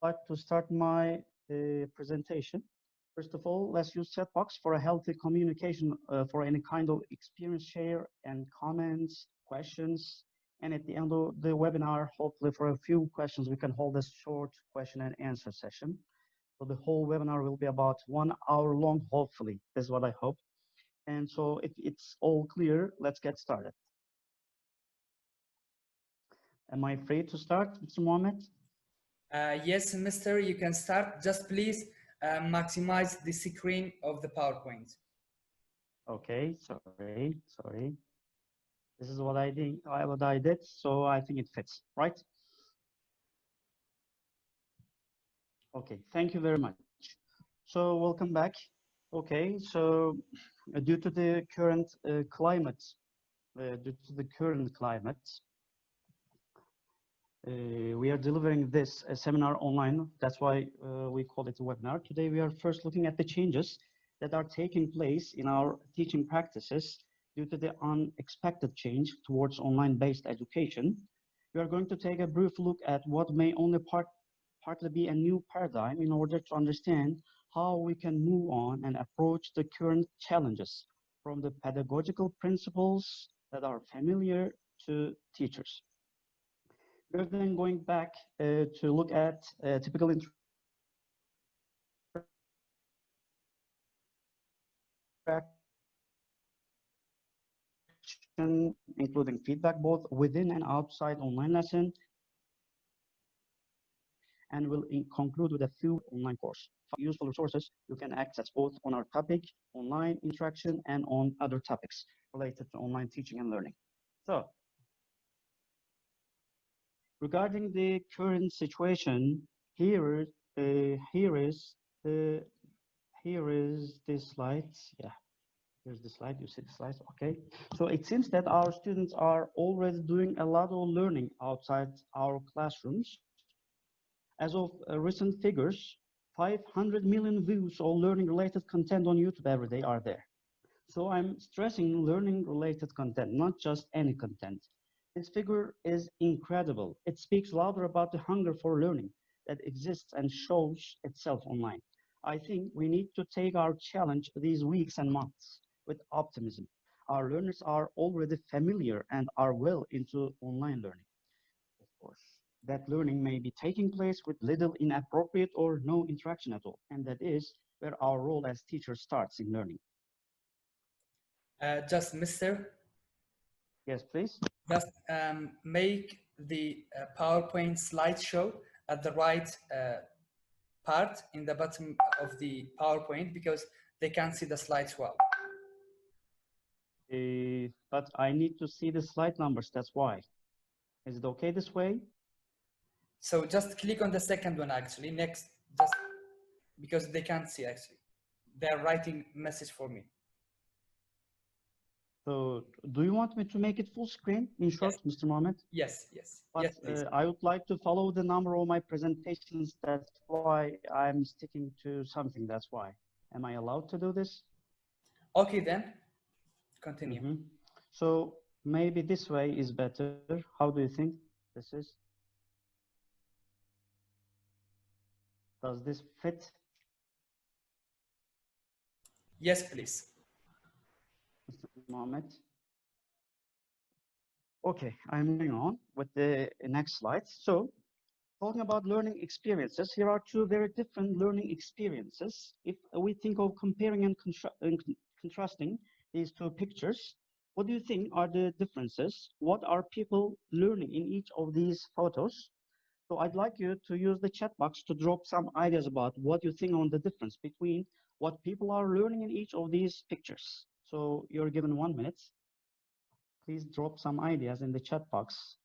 like to start my presentation. First of all, let's use chat box for a healthy communication for any kind of experience share and comments, questions. And at the end of the webinar, hopefully for a few questions, we can hold a short question and answer session. So the whole webinar will be about 1 hour long, hopefully. That's what I hope. And so if it's all clear, let's get started. Am I free to start, Mr. Mohammed? Yes, Mister, you can start. Just please maximize the screen of the PowerPoint. Okay, sorry. This is what I did, so I think it fits, right? Okay, thank you very much. So welcome back. Okay, so due to the current climate, we are delivering this seminar online. That's why we call it a webinar. Today, we are first looking at the changes that are taking place in our teaching practices due to the unexpected change towards online-based education. We are going to take a brief look at what may only partly be a new paradigm in order to understand how we can move on and approach the current challenges from the pedagogical principles that are familiar to teachers. We're then going back to look at typical interaction, including feedback both within and outside online lesson, and will conclude with a few online course. Useful resources you can access both on our topic, online interaction, and on other topics related to online teaching and learning. So, regarding the current situation, here is the slide. Yeah, here's the slide. You see the slides, okay? So it seems that our students are already doing a lot of learning outside our classrooms. As of recent figures, 500 million views of learning-related content on YouTube every day are there. So I'm stressing learning-related content, not just any content. This figure is incredible. It speaks louder about the hunger for learning that exists and shows itself online. I think we need to take our challenge these weeks and months with optimism. Our learners are already familiar and are well into online learning. Of course, that learning may be taking place with little inappropriate or no interaction at all, and that is where our role as teachers starts in learning. Just Mister. Yes, please. Just make the PowerPoint slideshow at the right part in the bottom of the PowerPoint because they can't see the slides well. But I need to see the slide numbers, that's why. Is it okay this way? So just click on the second one actually, next, just because they can't see actually. They're writing message for me. So do you want me to make it full screen in short, Yes. Mr. Mohammed? Yes, yes. But yes, please. I would like to follow the number of my presentations. That's why I'm sticking to something. That's why. Am I allowed to do this? Okay, then continue. Mm-hmm. So maybe this way is better. How do you think this is? Does this fit? Yes, please. Mr. Mohammed? Okay, I'm moving on with the next slide. So talking about learning experiences, here are two very different learning experiences. If we think of comparing and contrasting these two pictures, what do you think are the differences? What are people learning in each of these photos? So I'd like you to use the chat box to drop some ideas about what you think on the difference between what people are learning in each of these pictures. So you're given 1 minute. Please drop some ideas in the chat box.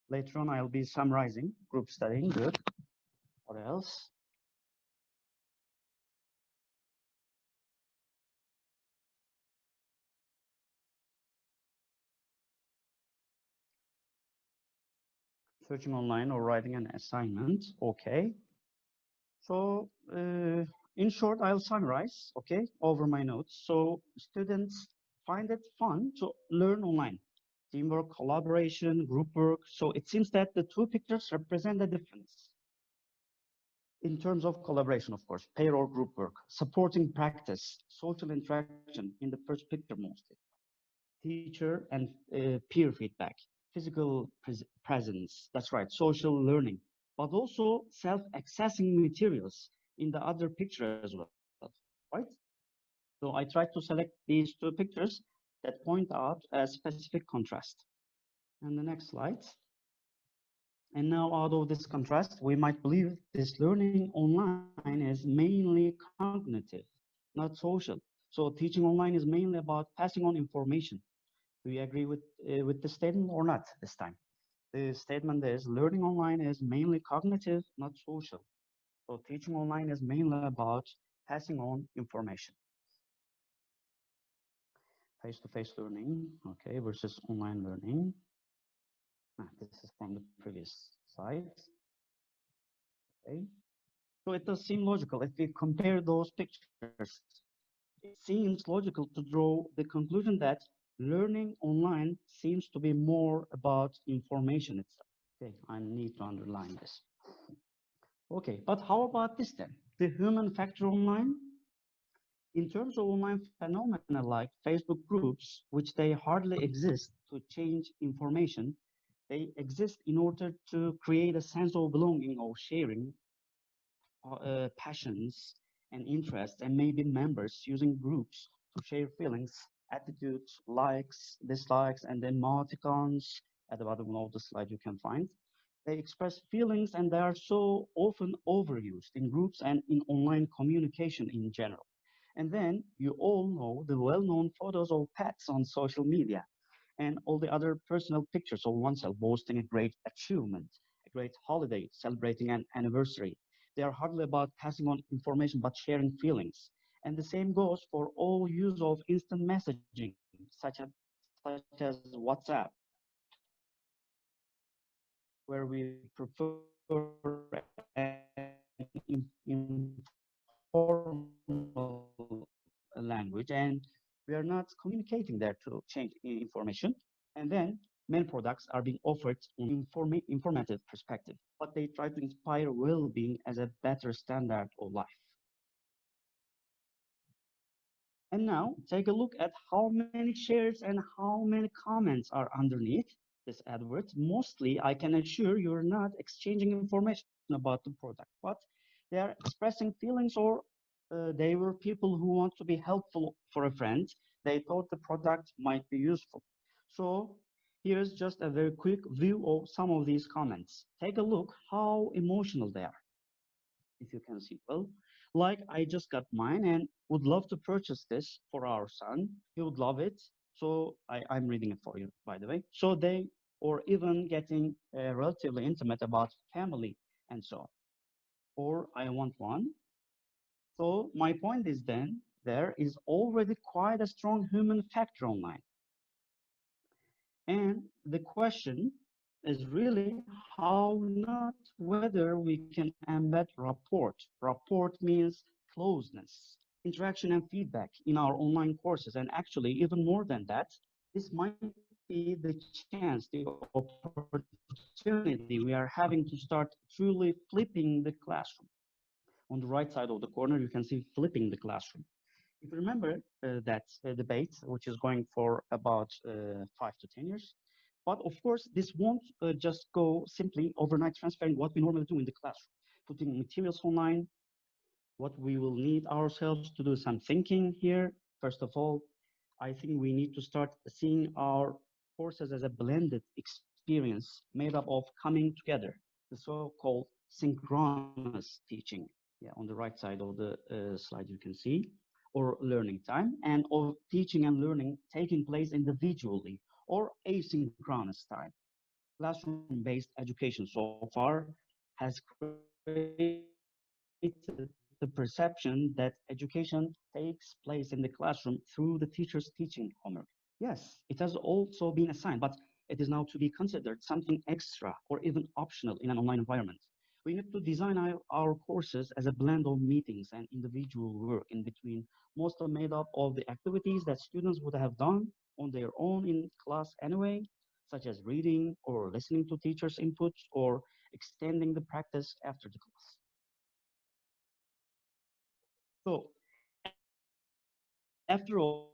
Later on, I'll be summarizing group studying. Good. What else? searching online or writing an assignment. Okay. So, in short, I'll summarize, okay, over my notes. So, students find it fun to learn online. Teamwork, collaboration, group work. So, it seems that the two pictures represent the difference. In terms of collaboration, of course, pair or group work, supporting practice, social interaction in the first picture mostly, teacher and peer feedback, physical presence, that's right, social learning, but also self-accessing materials in the other picture as well, right? So I tried to select these two pictures that point out a specific contrast. And the next slide. And now out of this contrast, we might believe this learning online is mainly cognitive, not social. So teaching online is mainly about passing on information. Do you agree with the statement or not this time? The statement is learning online is mainly cognitive, not social. So teaching online is mainly about passing on information. Face-to-face learning, okay, versus online learning. This is from the previous slide. Okay. So it does seem logical if we compare those pictures. It seems logical to draw the conclusion that learning online seems to be more about information itself. Okay, I need to underline this. Okay, but how about this then? The human factor online? In terms of online phenomena like Facebook groups, which they hardly exist to change information, they exist in order to create a sense of belonging or sharing passions and interests, and maybe members using groups to share feelings, attitudes, likes, dislikes, and then emoticons at the bottom of the slide you can find. They express feelings and they are so often overused in groups and in online communication in general. And then you all know the well-known photos of pets on social media and all the other personal pictures of oneself boasting a great achievement, a great holiday, celebrating an anniversary. They are hardly about passing on information but sharing feelings. And the same goes for all use of instant messaging, such as WhatsApp, where we prefer an informal language, and we are not communicating there to change information. And then many products are being offered on informative perspective, but they try to inspire well-being as a better standard of life. And now take a look at how many shares and how many comments are underneath this advert. Mostly, I can assure you're not exchanging information about the product, but they are expressing feelings, or they were people who want to be helpful for a friend. They thought the product might be useful. So here's just a very quick view of some of these comments. Take a look how emotional they are, if you can see well. Like, I just got mine and would love to purchase this for our son. He would love it. So I'm reading it for you, by the way. So they, or even getting relatively intimate about family and so on. Or I want one. So my point is then, there is already quite a strong human factor online. And the question is really how, not whether we can embed rapport. Rapport means closeness, interaction, and feedback in our online courses. And actually, even more than that, this might be the chance, the opportunity we are having to start truly flipping the classroom. On the right side of the corner, you can see flipping the classroom. If you remember that debate, which is going for about 5 to 10 years, but of course, this won't just go simply overnight transferring what we normally do in the classroom, putting materials online. What we will need ourselves to do some thinking here. First of all, I think we need to start seeing our courses as a blended experience made up of coming together, the so-called synchronous teaching. Yeah, on the right side of the slide you can see, or learning time, and of teaching and learning taking place individually or asynchronous time. Classroom-based education so far has created the perception that education takes place in the classroom through the teacher's teaching homework. Yes, it has also been assigned, but it is now to be considered something extra or even optional in an online environment. We need to design our courses as a blend of meetings and individual work in between, mostly made up of the activities that students would have done on their own in class anyway, such as reading or listening to teachers' inputs or extending the practice after the class. So, after all,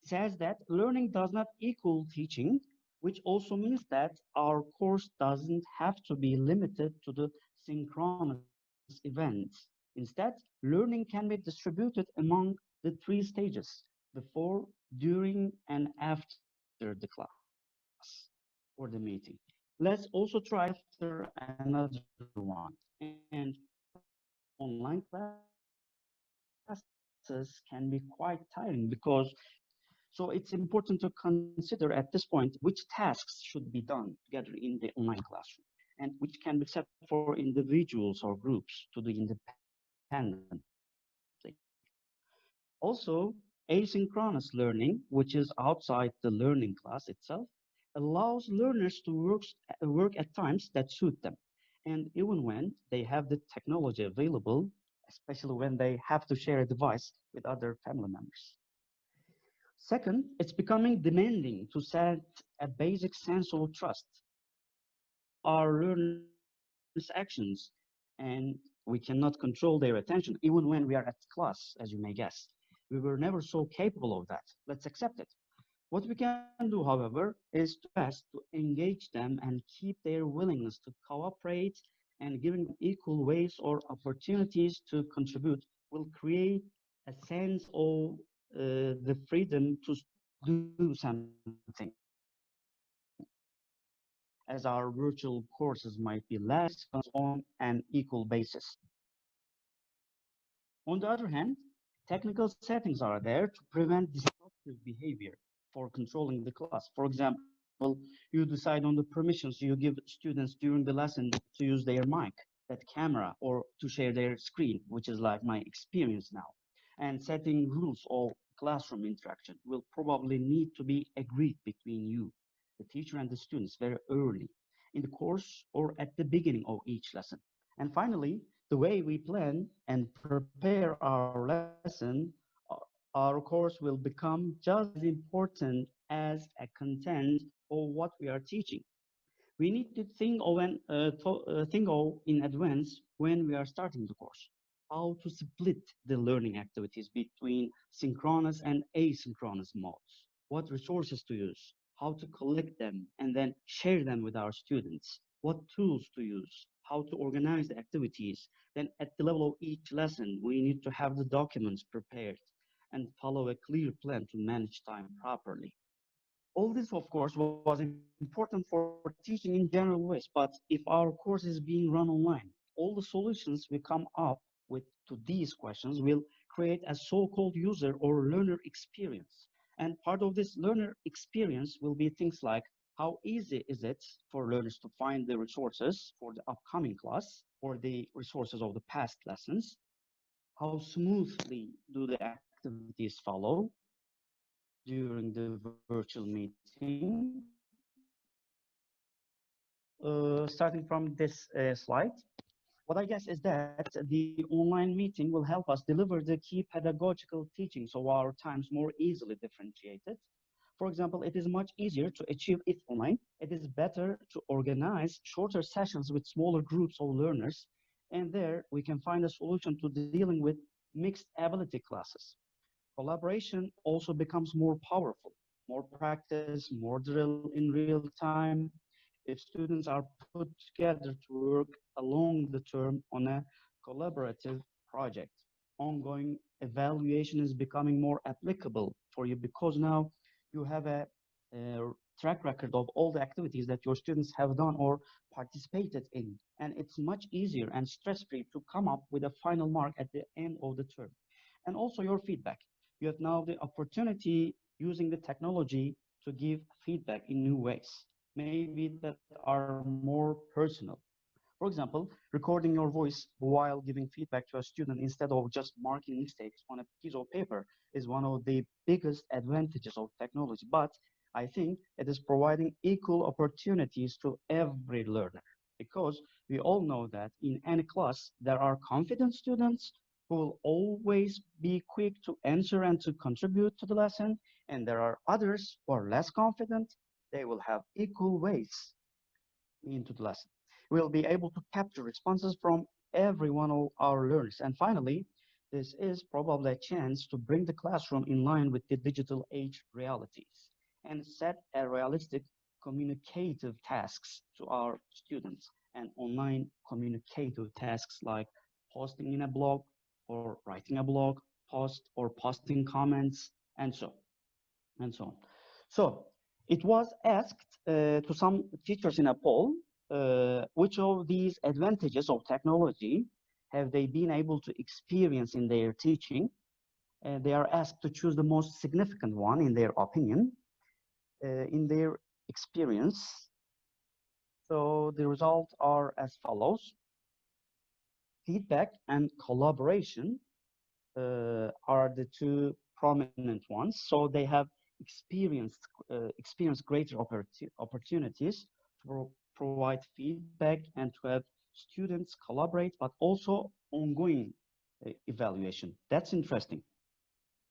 says that learning does not equal teaching, which also means that our course doesn't have to be limited to the synchronous events. Instead, learning can be distributed among the three stages: before, during, and after the class or the meeting. Let's also try after another one. And online classes can be quite tiring so it's important to consider at this point which tasks should be done together in the online classroom and which can be set for individuals or groups to do independently. Also, asynchronous learning, which is outside the learning class itself, allows learners to work at times that suit them. And even when they have the technology available, especially when they have to share a device with other family members. Second, it's becoming demanding to set a basic sense of trust in our learners' actions, and we cannot control their attention even when we are at class, as you may guess. We were never so capable of that. Let's accept it. What we can do, however, is to best to engage them and keep their willingness to cooperate, and giving them equal ways or opportunities to contribute will create a sense of the freedom to do something, as our virtual courses might be less on an equal basis. On the other hand, technical settings are there to prevent disruptive behavior for controlling the class. For example, you decide on the permissions you give students during the lesson to use their mic, that camera, or to share their screen, which is like my experience now. And setting rules of classroom interaction will probably need to be agreed between you, the teacher, and the students very early in the course or at the beginning of each lesson. And finally, the way we plan and prepare our lesson, our course will become just as important as a content or what we are teaching. We need to think of in advance when we are starting the course, how to split the learning activities between synchronous and asynchronous modes, what resources to use, how to collect them and then share them with our students, what tools to use, how to organize the activities. Then at the level of each lesson, we need to have the documents prepared and follow a clear plan to manage time properly. All this, of course, was important for teaching in general ways, but if our course is being run online, all the solutions we come up with to these questions will create a so-called user or learner experience. And part of this learner experience will be things like how easy is it for learners to find the resources for the upcoming class or the resources of the past lessons? How smoothly do the activities follow during the virtual meeting? Starting from this slide, what I guess is that the online meeting will help us deliver the key pedagogical teachings of our times more easily differentiated. For example, it is much easier to achieve it online. It is better to organize shorter sessions with smaller groups of learners, and there we can find a solution to dealing with mixed ability classes. Collaboration also becomes more powerful, more practice, more drill in real time. If students are put together to work along the term on a collaborative project, ongoing evaluation is becoming more applicable for you because now you have a track record of all the activities that your students have done or participated in. And it's much easier and stress-free to come up with a final mark at the end of the term. And also your feedback. You have now the opportunity using the technology to give feedback in new ways, maybe that are more personal. For example, recording your voice while giving feedback to a student instead of just marking mistakes on a piece of paper is one of the biggest advantages of technology, but I think it is providing equal opportunities to every learner because we all know that in any class there are confident students who will always be quick to answer and to contribute to the lesson, and there are others who are less confident. They will have equal weights into the lesson. We'll be able to capture responses from every one of our learners. And finally, this is probably a chance to bring the classroom in line with the digital age realities and set a realistic communicative tasks to our students and online communicative tasks like posting in a blog or writing a blog post or posting comments and so on. So it was asked to some teachers in a poll, which of these advantages of technology have they been able to experience in their teaching? They are asked to choose the most significant one in their opinion, in their experience. So the results are as follows. Feedback and collaboration are the two prominent ones. So they have experienced greater opportunities to provide feedback and to have students collaborate, but also ongoing evaluation. That's interesting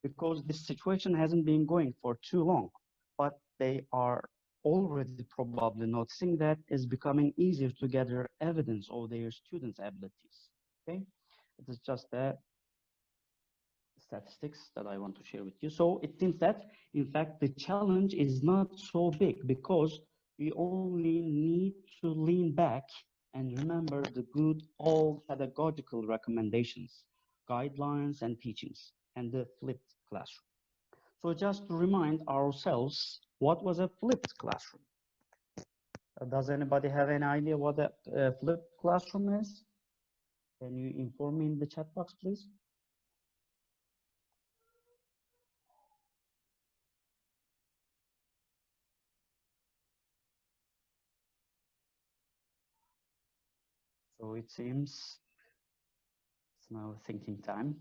because this situation hasn't been going for too long, but they are already probably noticing that it's becoming easier to gather evidence of their students' abilities. Okay, it is just a statistics that I want to share with you. So it seems that, in fact, the challenge is not so big because we only need to lean back and remember the good old pedagogical recommendations, guidelines, and teachings, and the flipped classroom. So just to remind ourselves, what was a flipped classroom? Does anybody have any idea what a flipped classroom is? Can you inform me in the chat box, please? So it seems it's now thinking time.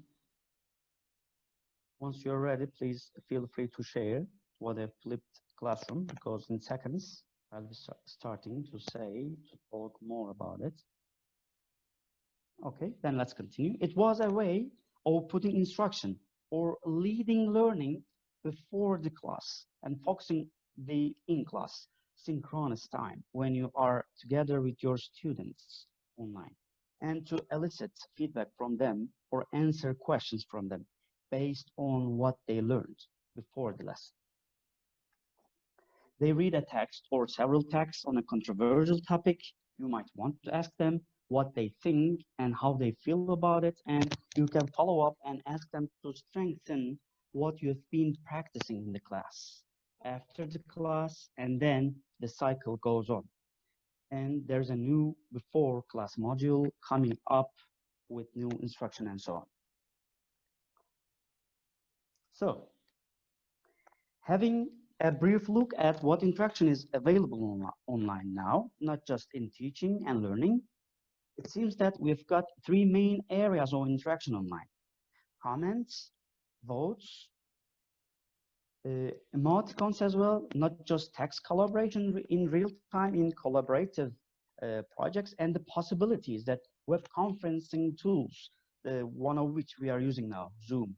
Once you're ready, please feel free to share what a flipped classroom, because in seconds I'll be starting to talk more about it. Okay, then let's continue. It was a way of putting instruction or leading learning before the class and focusing the in-class synchronous time when you are together with your students online, and to elicit feedback from them or answer questions from them based on what they learned before the lesson. They read a text or several texts on a controversial topic. You might want to ask them what they think and how they feel about it, and you can follow up and ask them to strengthen what you've been practicing in the class after the class, and then the cycle goes on. And there's a new before class module coming up with new instruction and so on. So, having a brief look at what interaction is available online now, not just in teaching and learning, it seems that we've got three main areas of interaction online: comments, votes, emoticons as well, not just text collaboration in real time in collaborative projects, and the possibilities that web conferencing tools, one of which we are using now, Zoom,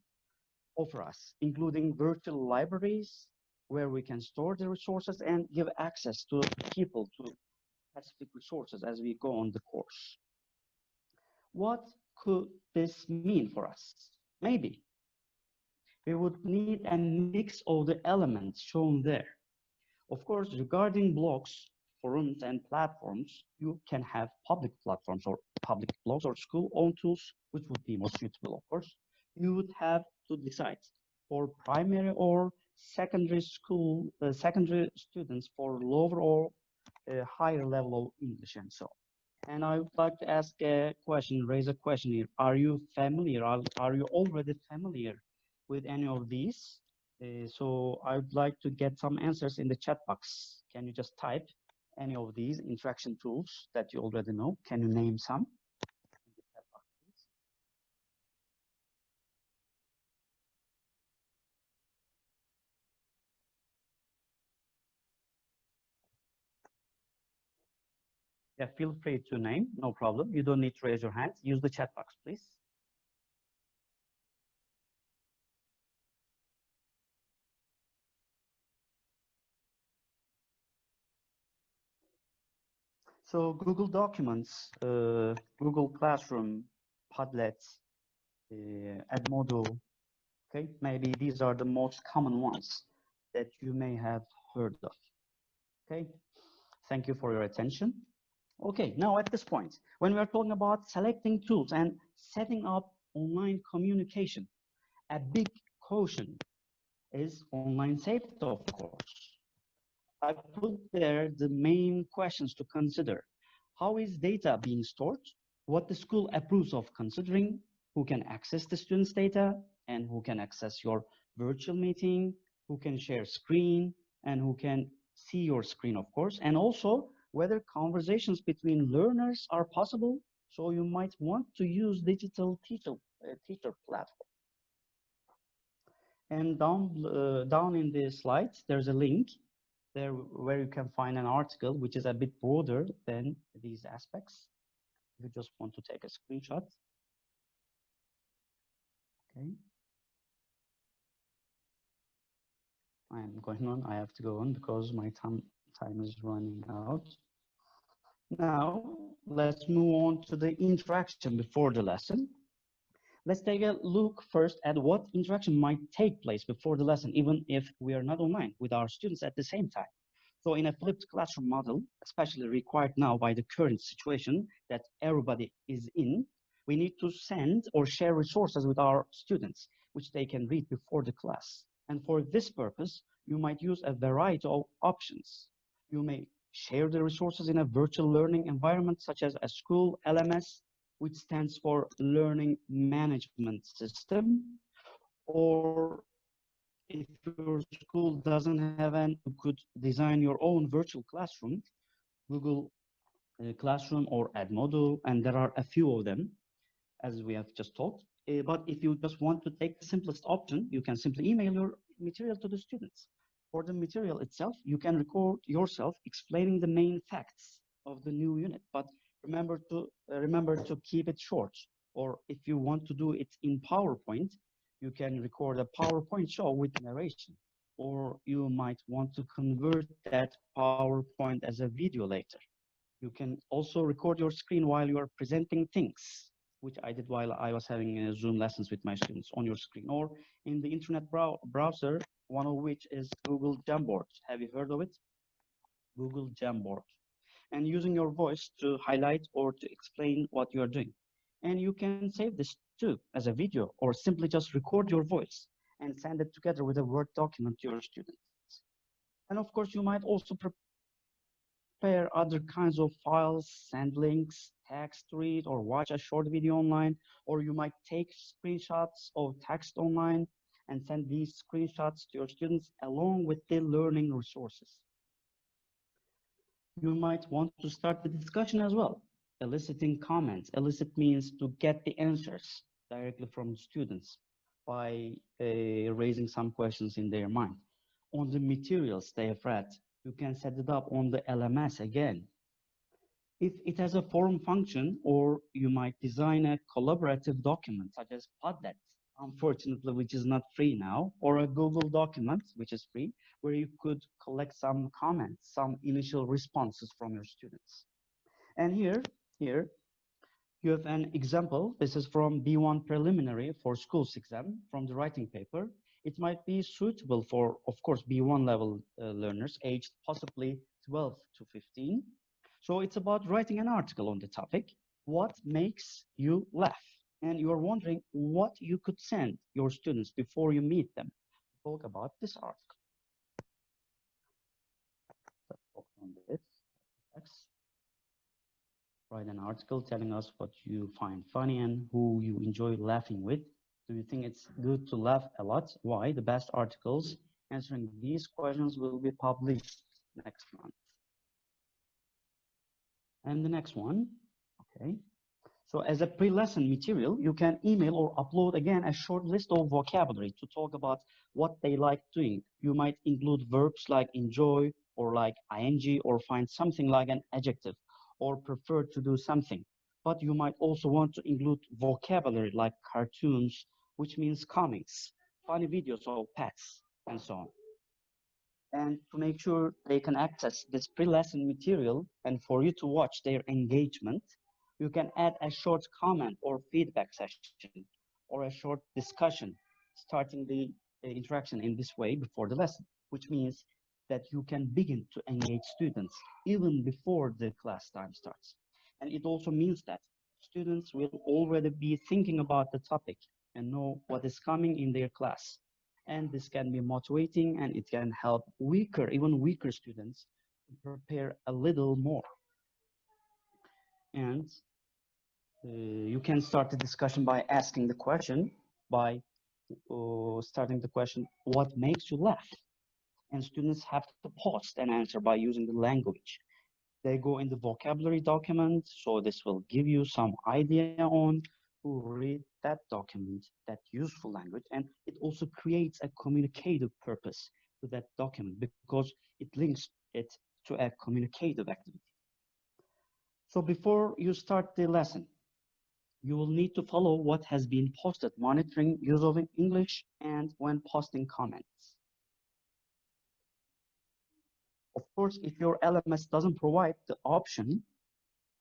offer us, including virtual libraries where we can store the resources and give access to people to specific resources as we go on the course. What could this mean for us? Maybe we would need a mix of the elements shown there. Of course, regarding blogs, forums, and platforms, you can have public platforms or public blogs or school-owned tools, which would be more suitable, of course. You would have to decide for primary or secondary school, secondary students for lower or higher level of English and so on. And I would like to ask a question, raise a question here. Are you familiar, are you already familiar with any of these? So I would like to get some answers in the chat box. Can you just type any of these interaction tools that you already know? Can you name some? Yeah, feel free to name, no problem. You don't need to raise your hand. Use the chat box, please. So Google Documents, Google Classroom, Padlet, Edmodo, okay? Maybe these are the most common ones that you may have heard of, okay? Thank you for your attention. Okay, now at this point, when we are talking about selecting tools and setting up online communication, a big caution is online safety, of course. I put there the main questions to consider. How is data being stored? What the school approves of considering? Who can access the student's data? And who can access your virtual meeting? Who can share screen? And who can see your screen, of course? And also, whether conversations between learners are possible. So you might want to use digital teacher platform. And down in the slides, there's a link there where you can find an article which is a bit broader than these aspects. If you just want to take a screenshot. Okay. I am going on. I have to go on because my time is running out. Now, let's move on to the interaction before the lesson. Let's take a look first at what interaction might take place before the lesson, even if we are not online with our students at the same time. So in a flipped classroom model, especially required now by the current situation that everybody is in, we need to send or share resources with our students, which they can read before the class. And for this purpose, you might use a variety of options. You may share the resources in a virtual learning environment, such as a school LMS, which stands for Learning Management System, or if your school doesn't have an, you could design your own virtual classroom, Google Classroom or Edmodo, and there are a few of them, as we have just talked. But if you just want to take the simplest option, you can simply email your material to the students. For the material itself, you can record yourself explaining the main facts of the new unit, but remember to keep it short. Or if you want to do it in PowerPoint, you can record a PowerPoint show with narration. Or you might want to convert that PowerPoint as a video later. You can also record your screen while you are presenting things, which I did while I was having Zoom lessons with my students on your screen, or in the internet browser, one of which is Google Jamboard. Have you heard of it? Google Jamboard. And using your voice to highlight or to explain what you're doing. And you can save this too as a video, or simply just record your voice and send it together with a Word document to your students. And of course, you might also prepare other kinds of files, send links, text read, or watch a short video online, or you might take screenshots of text online and send these screenshots to your students along with the learning resources. You might want to start the discussion as well, eliciting comments. Elicit means to get the answers directly from students by raising some questions in their mind. On the materials they have read, you can set it up on the LMS again. If it has a form function, or you might design a collaborative document such as Padlet, unfortunately, which is not free now, or a Google document, which is free, where you could collect some comments, some initial responses from your students. And here you have an example. This is from B1 preliminary for schools exam from the writing paper. It might be suitable for, of course, B1 level learners aged possibly 12 to 15. So it's about writing an article on the topic, what makes you laugh? And you're wondering what you could send your students before you meet them to talk about this article. Let's focus on this. Write an article telling us what you find funny and who you enjoy laughing with. Do you think it's good to laugh a lot? Why? The best articles answering these questions will be published next month. And the next one, okay. So as a pre-lesson material, you can email or upload again a short list of vocabulary to talk about what they like doing. You might include verbs like enjoy or like ing, or find something like an adjective or prefer to do something. But you might also want to include vocabulary like cartoons, which means comics, funny videos of pets, and so on. And to make sure they can access this pre-lesson material and for you to watch their engagement, you can add a short comment or feedback session or a short discussion, starting the interaction in this way before the lesson, which means that you can begin to engage students even before the class time starts. And it also means that students will already be thinking about the topic and know what is coming in their class. And this can be motivating and it can help weaker, even weaker students to prepare a little more. And you can start the discussion by asking the question, by starting the question, what makes you laugh? And students have to pause and answer by using the language. They go in the vocabulary document, so this will give you some idea on to read that document, that useful language, and it also creates a communicative purpose to that document because it links it to a communicative activity. So before you start the lesson, you will need to follow what has been posted, monitoring use of English and when posting comments. Of course, if your LMS doesn't provide the option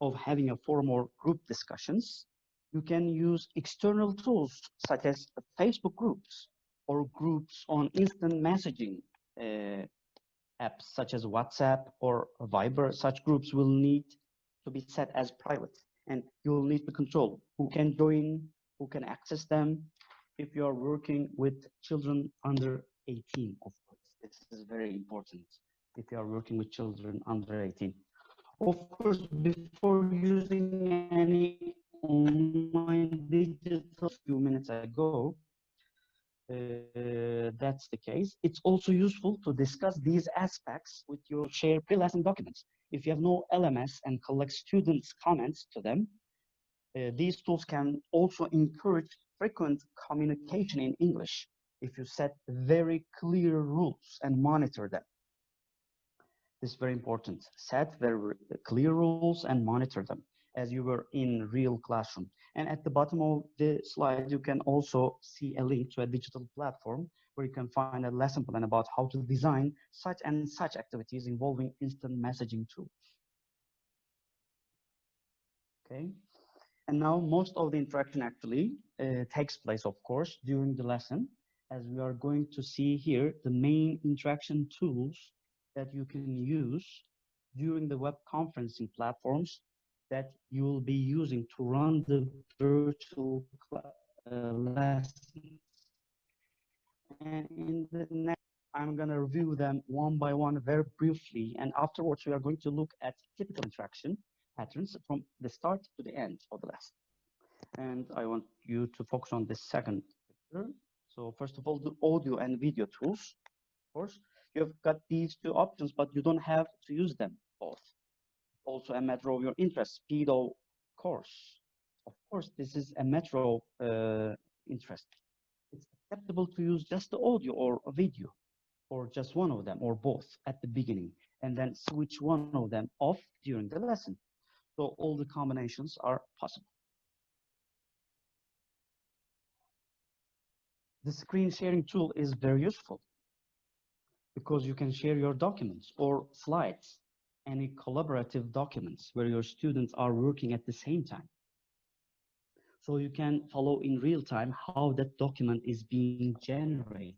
of having a forum or group discussions, you can use external tools such as Facebook groups or groups on instant messaging apps such as WhatsApp or Viber. Such groups will need to be set as private, and you will need to control who can join, who can access them. If you are working with children under 18, of course, this is very important. If you are working with children under 18. Of course, before using any online digital few minutes ago, that's the case. It's also useful to discuss these aspects with your shared pre-lesson documents. If you have no LMS and collect students' comments to them, these tools can also encourage frequent communication in English if you set very clear rules and monitor them. This is very important. Set very clear rules and monitor them as you were in real classroom. And at the bottom of the slide, you can also see a link to a digital platform where you can find a lesson plan about how to design such and such activities involving instant messaging tools. Okay. And now most of the interaction actually takes place, of course, during the lesson, as we are going to see here the main interaction tools that you can use during the web conferencing platforms that you will be using to run the virtual lessons. And in the next, I'm going to review them one by one very briefly. And afterwards, we are going to look at typical interaction patterns from the start to the end of the lesson. And I want you to focus on this second picture. So first of all, the audio and video tools. Of course, you've got these two options, but you don't have to use them both. Also a matter of your interest, speed of course. Of course, this is a matter of interest. It's acceptable to use just the audio or a video, or just one of them, or both at the beginning, and then switch one of them off during the lesson. So all the combinations are possible. The screen sharing tool is very useful because you can share your documents or slides, any collaborative documents where your students are working at the same time. So you can follow in real time how that document is being generated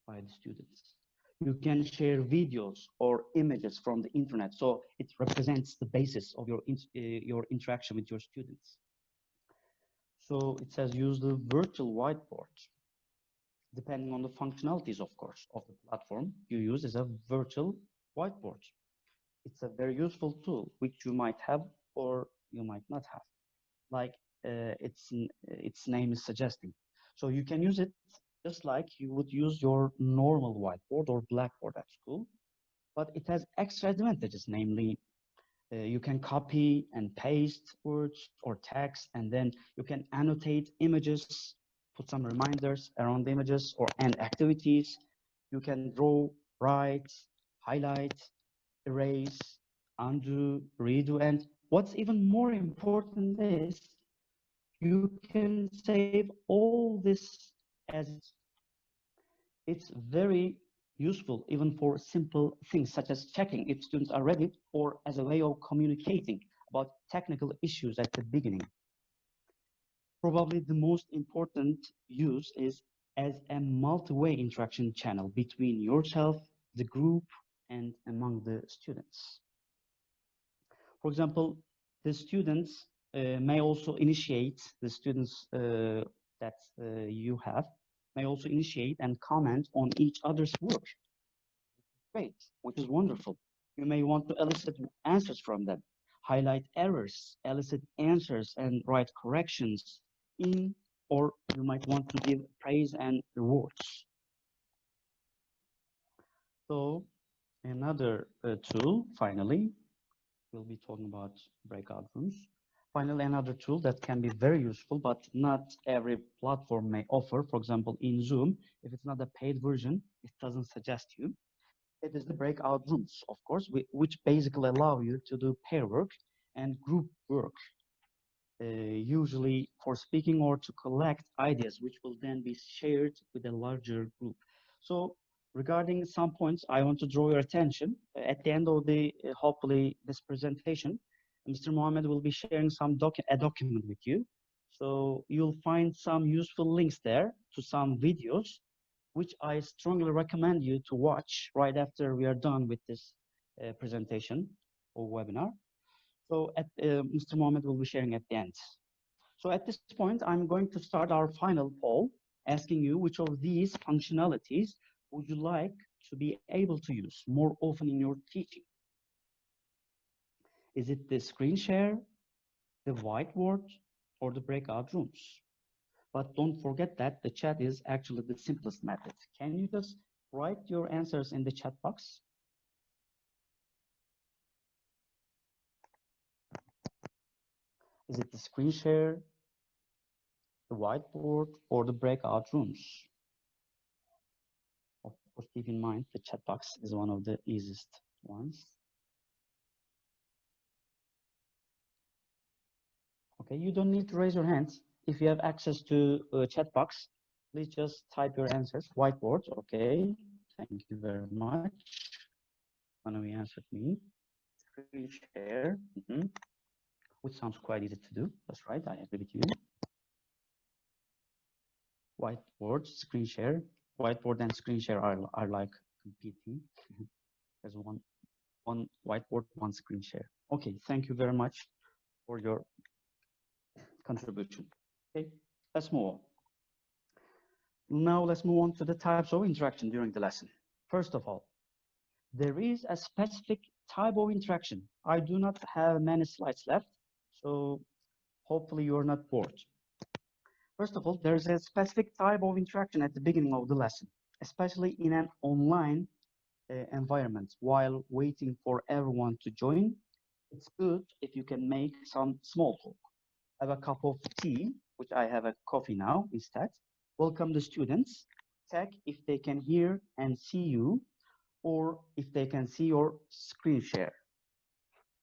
by the students. You can share videos or images from the internet, so it represents the basis of your interaction with your students. So it says use the virtual whiteboard. Depending on the functionalities, of course, of the platform you use is a virtual whiteboard. It's a very useful tool, which you might have or you might not have, like its name is suggesting. So you can use it just like you would use your normal whiteboard or blackboard at school, but it has extra advantages, namely you can copy and paste words or text, and then you can annotate images, put some reminders around the images or and activities. You can draw, write, highlight, erase, undo, redo, and what's even more important is you can save all this as it's very useful even for simple things such as checking if students are ready or as a way of communicating about technical issues at the beginning. Probably the most important use is as a multi-way interaction channel between yourself, the group, and among the students. For example, the students may also initiate, the students that you have may also initiate and comment on each other's work. Great, which is wonderful. You may want to elicit answers from them, highlight errors, elicit answers, and write corrections in, or you might want to give praise and rewards. So another tool, finally, we'll be talking about breakout rooms. Finally, another tool that can be very useful, but not every platform may offer. For example, in Zoom, if it's not a paid version, it doesn't suggest you. It is the breakout rooms, of course, which basically allow you to do pair work and group work, usually for speaking or to collect ideas, which will then be shared with a larger group. So regarding some points, I want to draw your attention. At the end of the, hopefully, this presentation, Mr. Mohammed will be sharing a document with you. So you'll find some useful links there to some videos which I strongly recommend you to watch right after we are done with this presentation or webinar. So Mr. Mohammed will be sharing at the end. So at this point, I'm going to start our final poll, asking you which of these functionalities would you like to be able to use more often in your teaching? Is it the screen share, the whiteboard, or the breakout rooms? But don't forget that the chat is actually the simplest method. Can you just write your answers in the chat box? Is it the screen share, the whiteboard, or the breakout rooms? Of course, keep in mind the chat box is one of the easiest ones. Okay, you don't need to raise your hands. If you have access to a chat box, please just type your answers. Whiteboard, okay, thank you very much. Manavi answered me. Screen share, which sounds quite easy to do. That's right, I agree with you. Whiteboard, screen share. Whiteboard and screen share are like competing. There's one whiteboard, one screen share. Okay, thank you very much for your contribution. Okay, let's move on. Now let's move on to the types of interaction during the lesson. First of all, there is a specific type of interaction. I do not have many slides left, so hopefully you're not bored. First of all, there's a specific type of interaction at the beginning of the lesson, especially in an online environment. While waiting for everyone to join, it's good if you can make some small talk. Have a cup of tea, which I have a coffee now instead. Welcome the students. Check if they can hear and see you, or if they can see your screen share.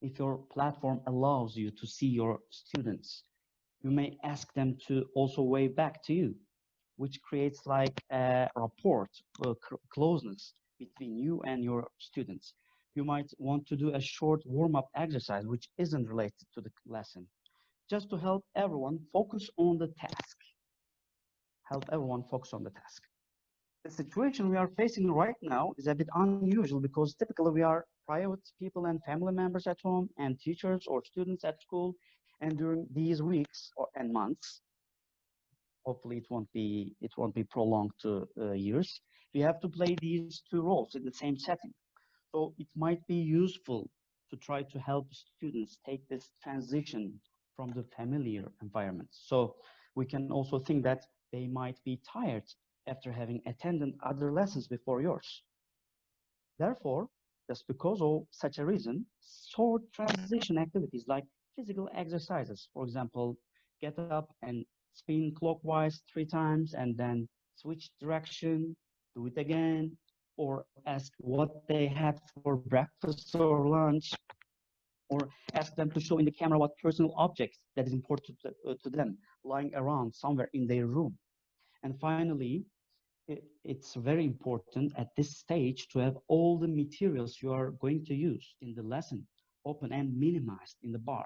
If your platform allows you to see your students, you may ask them to also wave back to you, which creates like a rapport, closeness between you and your students. You might want to do a short warm-up exercise, which isn't related to the lesson, just to help everyone focus on the task. Help everyone focus on the task. The situation we are facing right now is a bit unusual because typically we are private people and family members at home and teachers or students at school. And during these weeks and months, hopefully it won't be prolonged to years, we have to play these two roles in the same setting. So it might be useful to try to help students take this transition from the familiar environment. So we can also think that they might be tired after having attended other lessons before yours. Therefore, just because of such a reason, short transition activities like physical exercises, for example, get up and spin clockwise 3 times and then switch direction, do it again, or ask what they had for breakfast or lunch. or ask them to show in the camera what personal objects that is important to them lying around somewhere in their room. And finally, it's very important at this stage to have all the materials you are going to use in the lesson open and minimized in the bar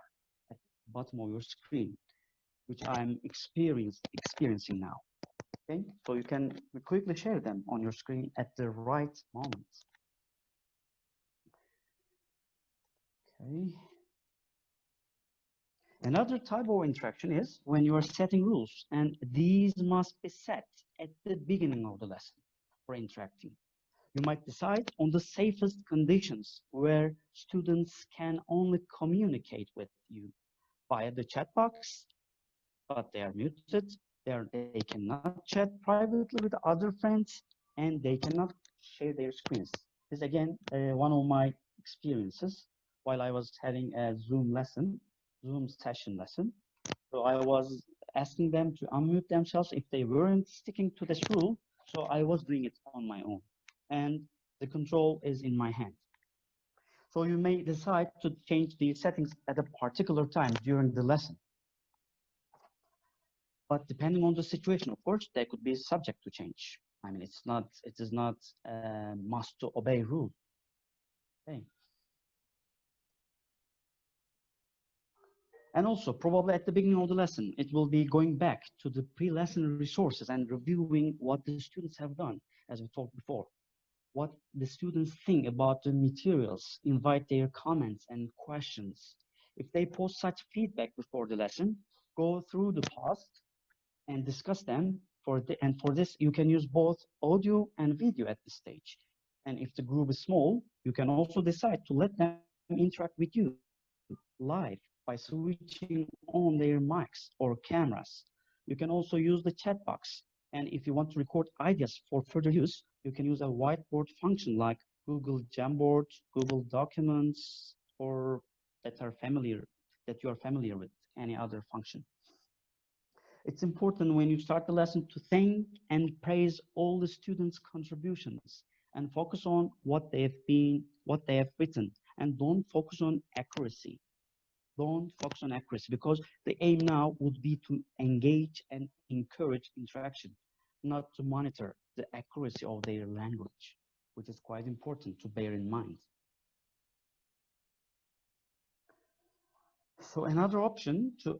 at the bottom of your screen, which I'm experiencing now. Okay, so you can quickly share them on your screen at the right moment. Okay. Another type of interaction is when you are setting rules, and these must be set at the beginning of the lesson for interacting. You might decide on the safest conditions where students can only communicate with you via the chat box, but they are muted. They cannot chat privately with other friends, and they cannot share their screens. This is again one of my experiences while I was having a Zoom session lesson. So I was asking them to unmute themselves if they weren't sticking to this rule. So I was doing it on my own, and the control is in my hand. So you may decide to change the settings at a particular time during the lesson. But depending on the situation, of course, they could be subject to change. I mean, it is not a must to obey rule. Okay. And also, probably at the beginning of the lesson, it will be going back to the pre-lesson resources and reviewing what the students have done, as we talked before. What the students think about the materials, invite their comments and questions. If they post such feedback before the lesson, go through the past and discuss them. For this, you can use both audio and video at this stage. And if the group is small, you can also decide to let them interact with you live by switching on their mics or cameras. You can also use the chat box. And if you want to record ideas for further use, you can use a whiteboard function like Google Jamboard, Google Documents, or that you are familiar with any other function. It's important when you start the lesson to thank and praise all the students' contributions and focus on what they have written, and don't focus on accuracy. Don't focus on accuracy, because the aim now would be to engage and encourage interaction, not to monitor the accuracy of their language, which is quite important to bear in mind. So another option to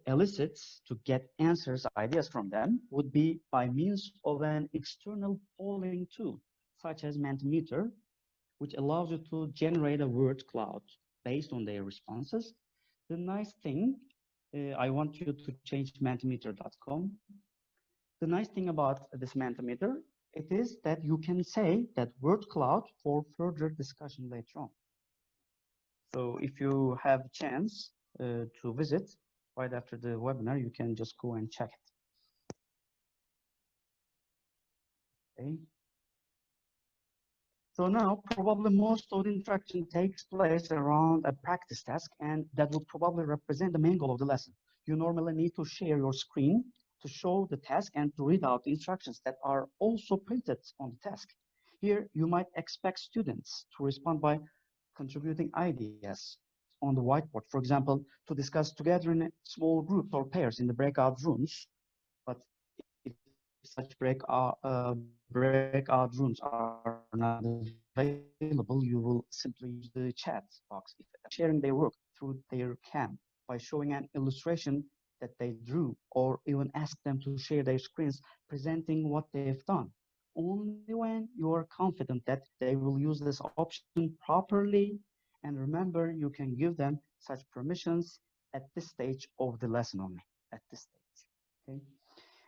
get answers, ideas from them would be by means of an external polling tool, such as Mentimeter, which allows you to generate a word cloud based on their responses. The nice thing, I want you to change mentimeter.com. The nice thing about this Mentimeter, it is that you can say that word cloud for further discussion later on. So if you have a chance to visit right after the webinar, you can just go and check it. Okay. So now probably most of the interaction takes place around a practice task, and that will probably represent the main goal of the lesson. You normally need to share your screen to show the task and to read out the instructions that are also printed on the task. Here, you might expect students to respond by contributing ideas on the whiteboard, for example, to discuss together in small groups or pairs in the breakout rooms. But if such breakout rooms are not available, you will simply use the chat box, sharing their work through their cam by showing an illustration that they drew, or even ask them to share their screens presenting what they've done. Only when you are confident that they will use this option properly, and remember, you can give them such permissions at this stage of the lesson only, at this stage, okay?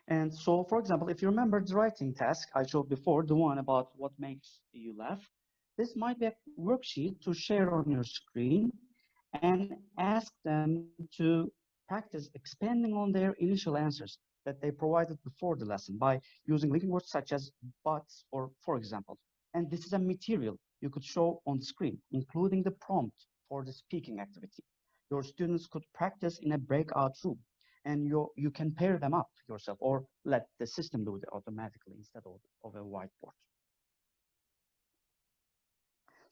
And so, for example, if you remember the writing task I showed before, the one about what makes you laugh, this might be a worksheet to share on your screen and ask them to practice expanding on their initial answers that they provided before the lesson by using linking words such as buts or for example. And this is a material you could show on the screen, including the prompt for the speaking activity. Your students could practice in a breakout room, and you can pair them up yourself or let the system do it automatically instead of a whiteboard.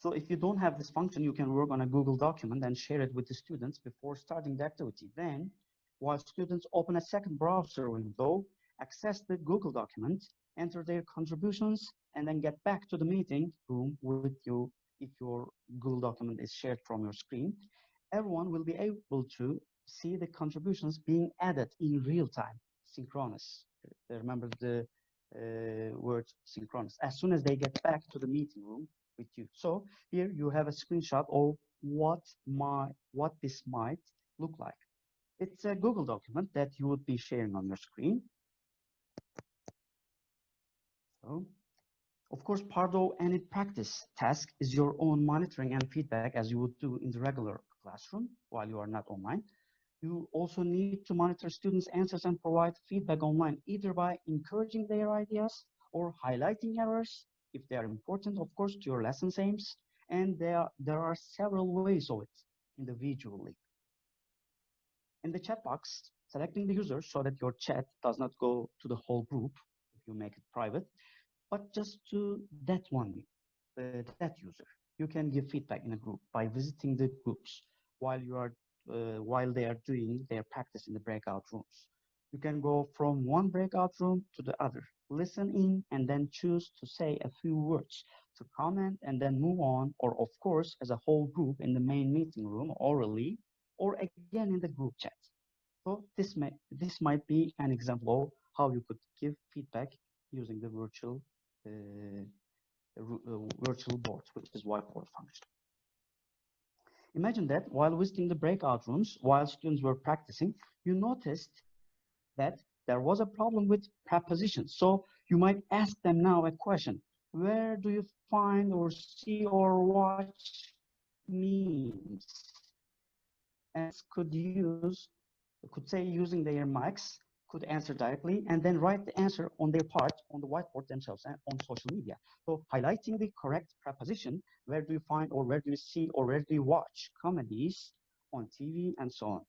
So if you don't have this function, you can work on a Google document and share it with the students before starting the activity. Then, while students open a second browser window, access the Google document, enter their contributions, and then get back to the meeting room with you if your Google document is shared from your screen, everyone will be able to see the contributions being added in real time, synchronous. Remember the word synchronous. As soon as they get back to the meeting room with you. So here you have a screenshot of what this might look like. It's a Google document that you would be sharing on your screen. So, of course, part of any practice task is your own monitoring and feedback as you would do in the regular classroom while you are not online. You also need to monitor students' answers and provide feedback online, either by encouraging their ideas or highlighting errors if they are important, of course, to your lesson's aims. And there are several ways of it individually. In the chat box, selecting the user so that your chat does not go to the whole group if you make it private, but just to that one, that user. You can give feedback in a group by visiting the groups while they are doing their practice in the breakout rooms. You can go from one breakout room to the other, listen in, and then choose to say a few words to comment and then move on, or of course, as a whole group in the main meeting room orally, or again in the group chat. So this might be an example of how you could give feedback using the virtual board, which is whiteboard function. Imagine that while visiting the breakout rooms, while students were practicing, you noticed that there was a problem with prepositions. So you might ask them now a question. Where do you find or see or watch memes? And could say using their mics, could answer directly, and then write the answer on their part on the whiteboard themselves and on social media. So highlighting the correct preposition, where do you find or where do you see or where do you watch comedies on TV and so on.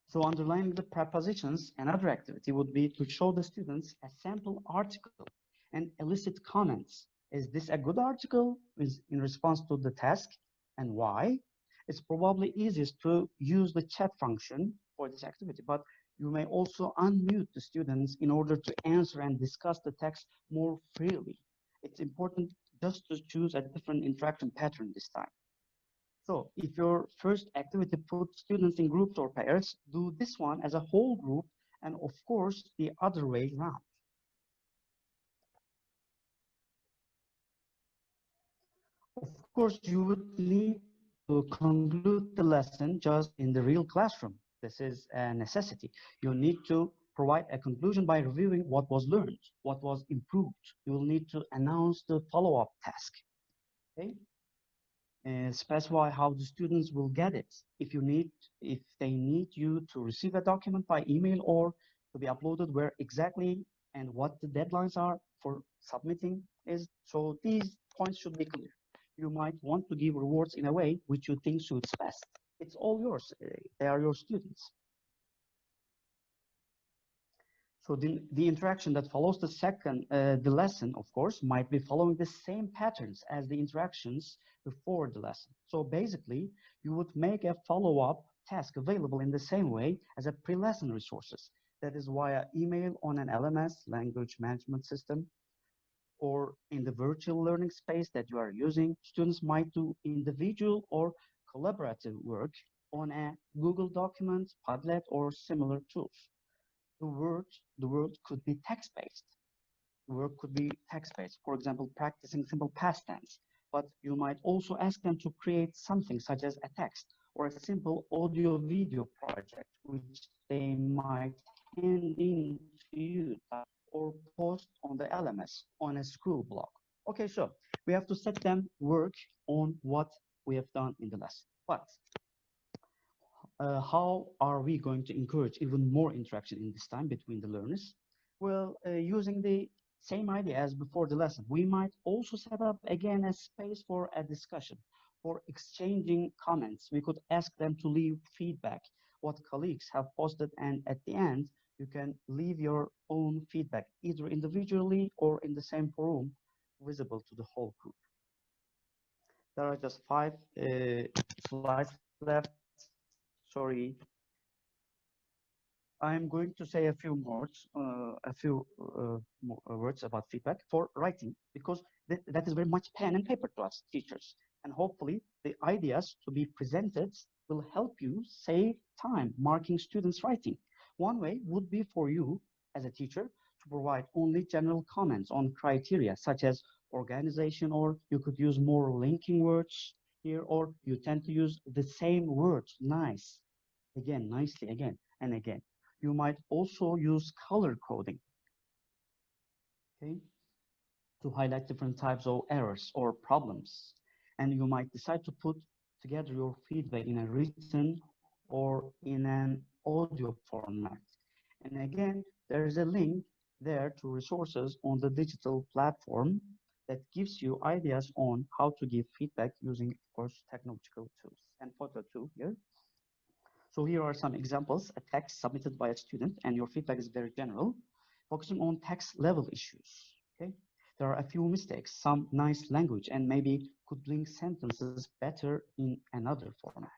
So underlining the prepositions, another activity would be to show the students a sample article and elicit comments. Is this a good article in response to the task and why? It's probably easiest to use the chat function for this activity, but you may also unmute the students in order to answer and discuss the text more freely. It's important just to choose a different interaction pattern this time. So if your first activity puts students in groups or pairs, do this one as a whole group and of course the other way around. Of course, you would need to conclude the lesson just in the real classroom. This is a necessity. You need to provide a conclusion by reviewing what was learned, what was improved. You will need to announce the follow-up task. Okay? Specify how the students will get it. If they need you to receive a document by email or to be uploaded where exactly and what the deadlines are for submitting is. So these points should be clear. You might want to give rewards in a way which you think suits best. It's all yours. They are your students. So the interaction that follows the lesson, of course, might be following the same patterns as the interactions before the lesson. So basically, you would make a follow-up task available in the same way as a pre-lesson resources. That is via email on an LMS, language management system, or in the virtual learning space that you are using. Students might do individual or collaborative work on a Google document, Padlet, or similar tools. The word could be text-based. The work could be text-based, for example, practicing simple past tense. But you might also ask them to create something such as a text or a simple audio-video project, which they might hand in to you or post on the LMS on a school blog. Okay, so we have to set them work on what we have done in the lesson. But how are we going to encourage even more interaction in this time between the learners? Well, using the same idea as before the lesson, we might also set up again a space for a discussion, for exchanging comments. We could ask them to leave feedback, what colleagues have posted, and at the end, you can leave your own feedback, either individually or in the same forum visible to the whole group. There are just 5 slides left. Sorry. I'm going to say a few words, words about feedback for writing, because that is very much pen and paper to us teachers. And hopefully the ideas to be presented will help you save time marking students' writing. One way would be for you as a teacher to provide only general comments on criteria such as organization, or you could use more linking words here, or you tend to use the same words, nice, again, nicely, again and again. You might also use color coding, okay, to highlight different types of errors or problems. And you might decide to put together your feedback in a written or in an audio format. And again, there is a link there to resources on the digital platform that gives you ideas on how to give feedback using, of course, technological tools. And photo 2 here. So here are some examples, a text submitted by a student, and your feedback is very general, focusing on text level issues, okay? There are a few mistakes, some nice language, and maybe could link sentences better in another format.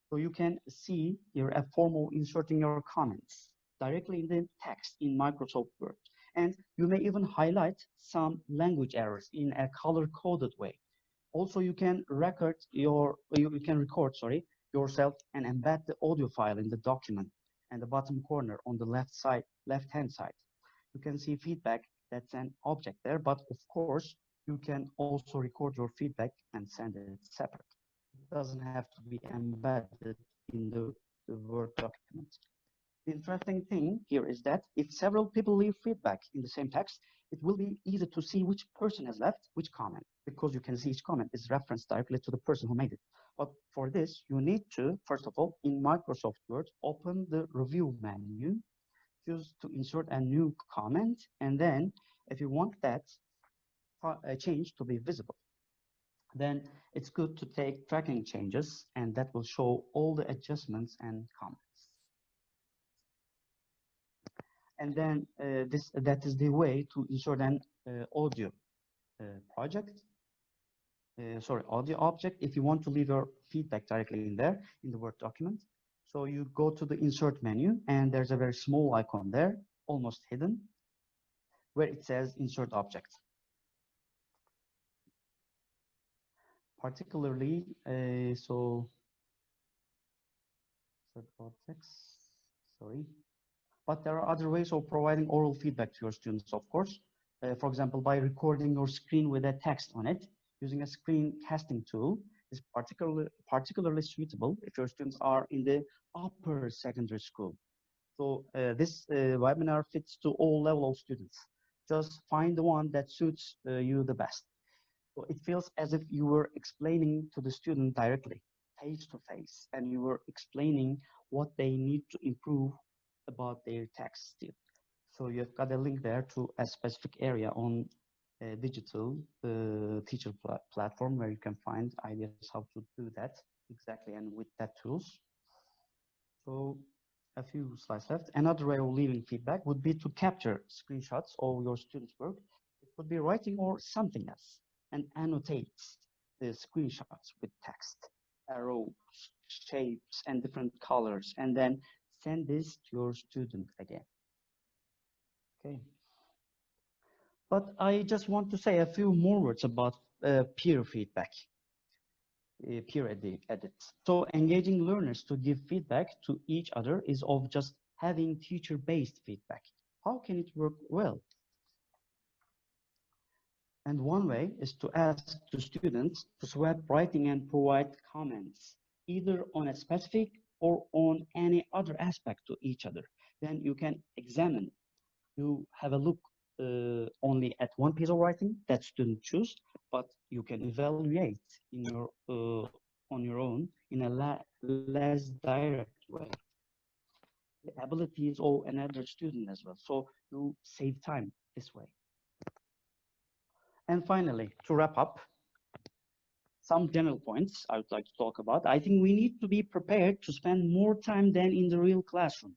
So you can see here a form of inserting your comments directly in the text in Microsoft Word. And you may even highlight some language errors in a color-coded way. Also, you can record yourself and embed the audio file in the document and the bottom corner on the left-hand side. You can see feedback, that's an object there, but of course, you can also record your feedback and send it separate. It doesn't have to be embedded in the Word document. The interesting thing here is that if several people leave feedback in the same text, it will be easy to see which person has left which comment, because you can see each comment is referenced directly to the person who made it. But for this, you need to, first of all, in Microsoft Word, open the review menu, choose to insert a new comment, and then if you want that change to be visible, then it's good to take tracking changes, and that will show all the adjustments and comments. And then that is the way to insert an audio audio object if you want to leave your feedback directly in there in the Word document. So you go to the insert menu, and there's a very small icon there, almost hidden, where it says insert object. Particularly, but there are other ways of providing oral feedback to your students, of course. For example, by recording your screen with a text on it, using a screen casting tool is particularly suitable if your students are in the upper secondary school. So this webinar fits to all level of students. Just find the one that suits you the best. So it feels as if you were explaining to the student directly, face to face, and you were explaining what they need to improve about their text still. So you've got a link there to a specific area on a digital teacher platform where you can find ideas how to do that exactly and with that tools. So a few slides left. Another way of leaving feedback would be to capture screenshots of your students' work. It could be writing or something else, and annotate the screenshots with text, arrows, shapes, and different colors, and then send this to your student again. Okay. But I just want to say a few more words about peer feedback, peer edit. So engaging learners to give feedback to each other is of just having teacher-based feedback. How can it work well? And one way is to ask the students to swap writing and provide comments, either on a specific or on any other aspect to each other. Then you can examine, you have a look only at one piece of writing that student choose, but you can evaluate in your on your own in a less direct way. The abilities of another student as well. So you save time this way. And finally, to wrap up, some general points I would like to talk about. I think we need to be prepared to spend more time than in the real classroom.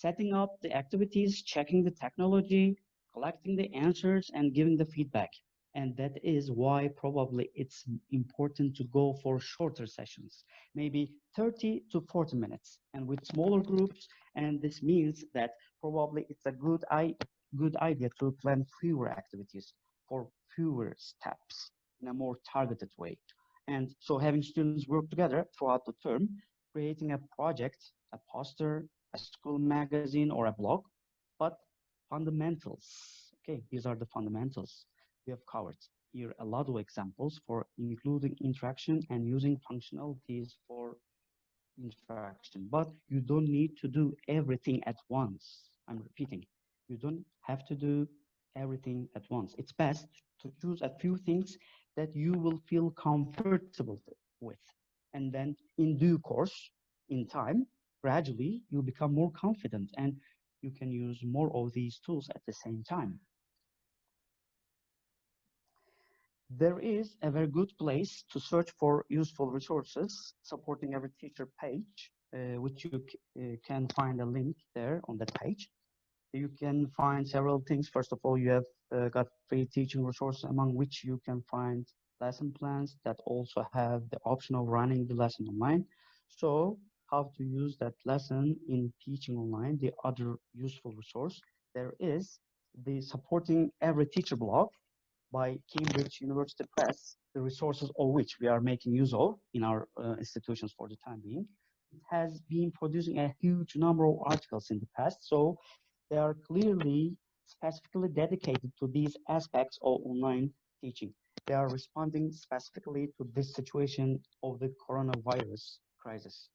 setting up the activities, checking the technology, collecting the answers, and giving the feedback. And that is why probably it's important to go for shorter sessions, maybe 30 to 40 minutes, and with smaller groups. And this means that probably it's a good idea to plan fewer activities for fewer steps in a more targeted way. And so having students work together throughout the term, creating a project, a poster, a school magazine, or a blog, but fundamentals. Okay, these are the fundamentals we have covered. Here a lot of examples for including interaction and using functionalities for interaction. But you don't need to do everything at once. I'm repeating, you don't have to do everything at once. It's best to choose a few things that you will feel comfortable with. And then in due course, in time, gradually, you become more confident and you can use more of these tools at the same time. There is a very good place to search for useful resources supporting every teacher page, which you can find a link there on that page. You can find several things. First of all, you have got free teaching resources, among which you can find lesson plans that also have the option of running the lesson online. So how to use that lesson in teaching online, the other useful resource, there is the supporting every teacher blog by Cambridge University Press, the resources of which we are making use of in our institutions for the time being. It has been producing a huge number of articles in the past, so they are clearly specifically dedicated to these aspects of online teaching. They are responding specifically to this situation of the coronavirus crisis.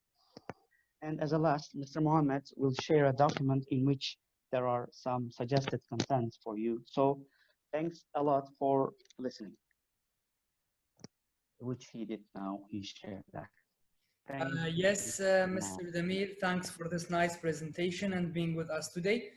And as a last, Mr. Mohammed will share a document in which there are some suggested contents for you. So thanks a lot for listening, which he did now. He shared that. Yes, Mr. Damir, thanks for this nice presentation and being with us today.